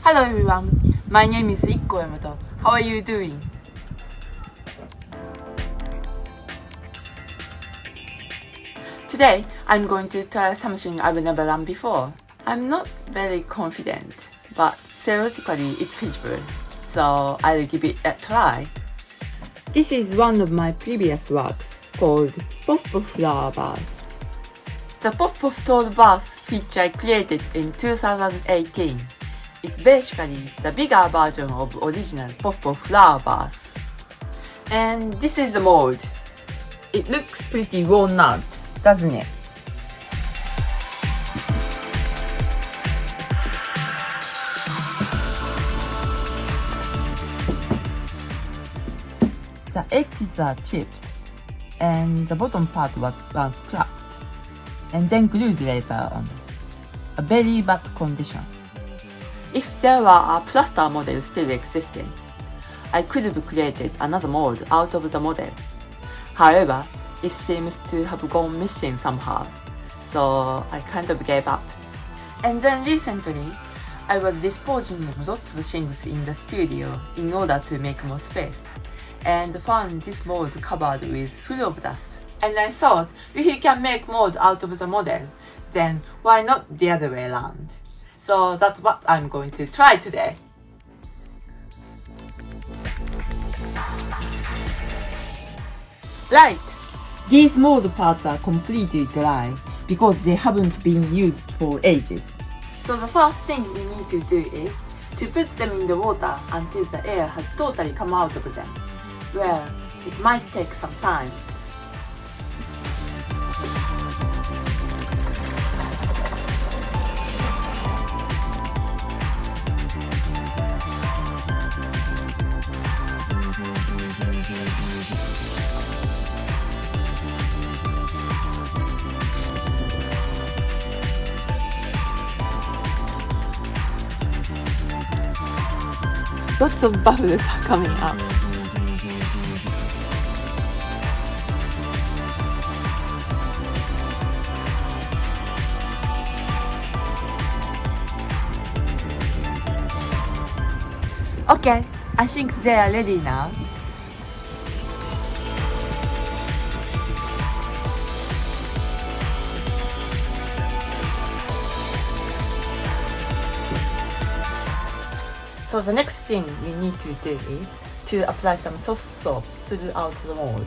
Hello everyone, my name is IKUKO. How are you doing? Today, I'm going to try something I've never done before. I'm not very confident, but theoretically it's feasible, so I'll give it a try. This is one of my previous works called Pofu-pofu Vase. The Pofu-pofu vase which I created in 2018. It's basically the bigger version of original Pofu-pofu vase. And this is the mold. It looks pretty worn out, doesn't it? The edges are chipped, and the bottom part was once cracked, and then glued later on. A very bad condition. If there were a plaster model still existing, I could have created another mold out of the model. However, it seems to have gone missing somehow, so I kind of gave up. And then recently, I was disposing of lots of things in the studio in order to make more space, and found this mold covered with full of dust. And I thought, if you can make mold out of the model, then why not the other way around? So that's what I'm going to try today. Right! These mold parts are completely dry because they haven't been used for ages. So the first thing we need to do is to put them in the water until the air has totally come out of them. Well, it might take some time. Lots of bubbles are coming up. Okay, I think they are ready now. So the next thing we need to do is to apply some soft soap throughout the mold.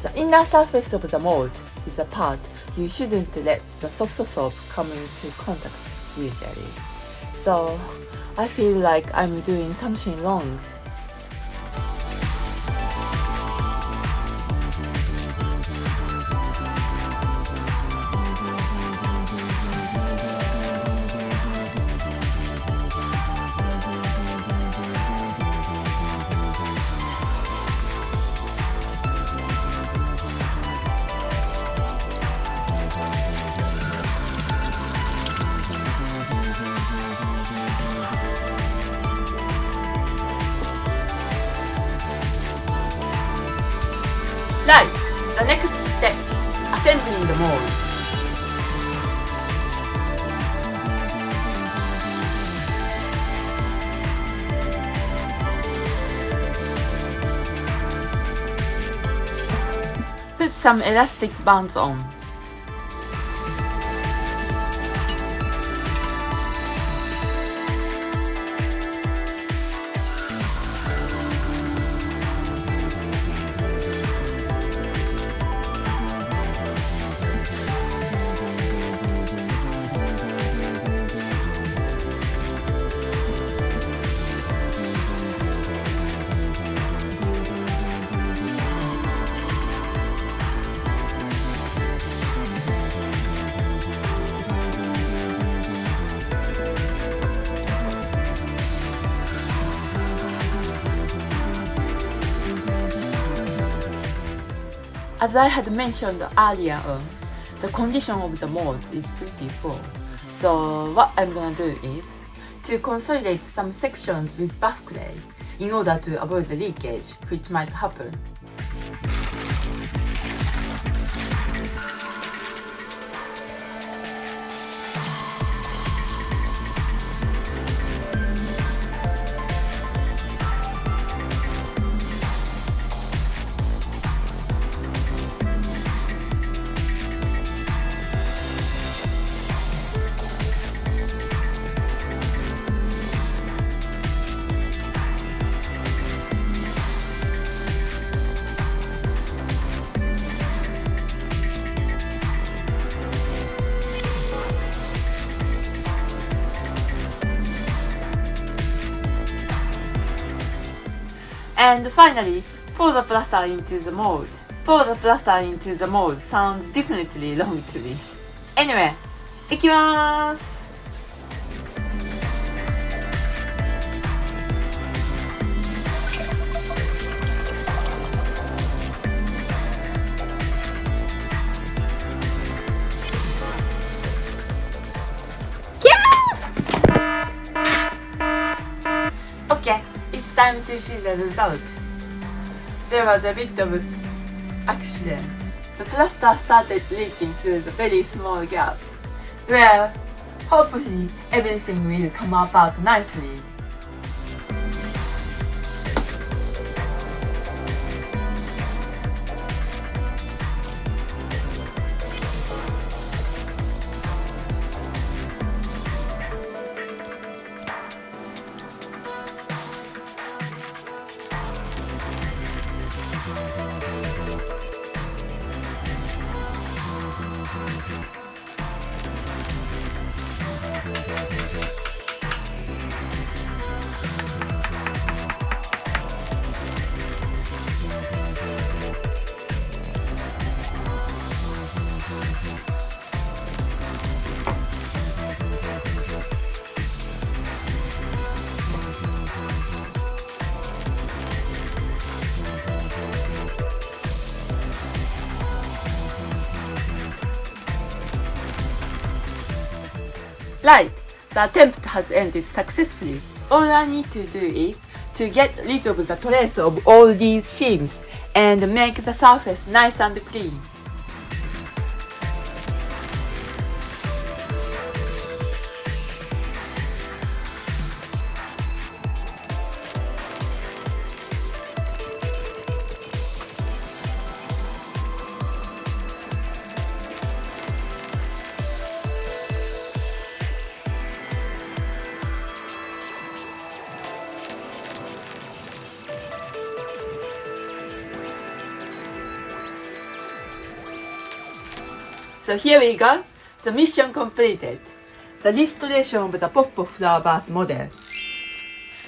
The inner surface of the mold is the part you shouldn't let the soft soap come into contact usually. So I feel like I'm doing something wrong. Right, the next step, assembling the mold. Put some elastic bands on. As I had mentioned earlier on, the condition of the mold is pretty poor. So what I'm gonna do is to consolidate some sections with buff clay in order to avoid the leakage which might happen. And finally, pour the plaster into the mold. Pour the plaster into the mold sounds definitely long to me. Anyway, いきます。Okay, it's time to see the result. There was a bit of accident. The plaster started leaking through the very small gap. Well, hopefully everything will come apart nicely. Right, the attempt has ended successfully. All I need to do is to get rid of the trace of all these seams and make the surface nice and clean. So here we go, the mission completed. The illustration of the Pofu-pofu flower vase model.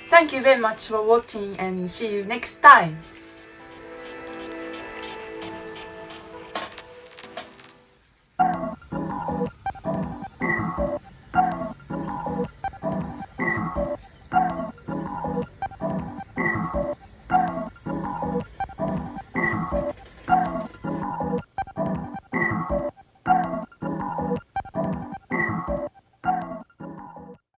Thank you very much for watching and see you next time.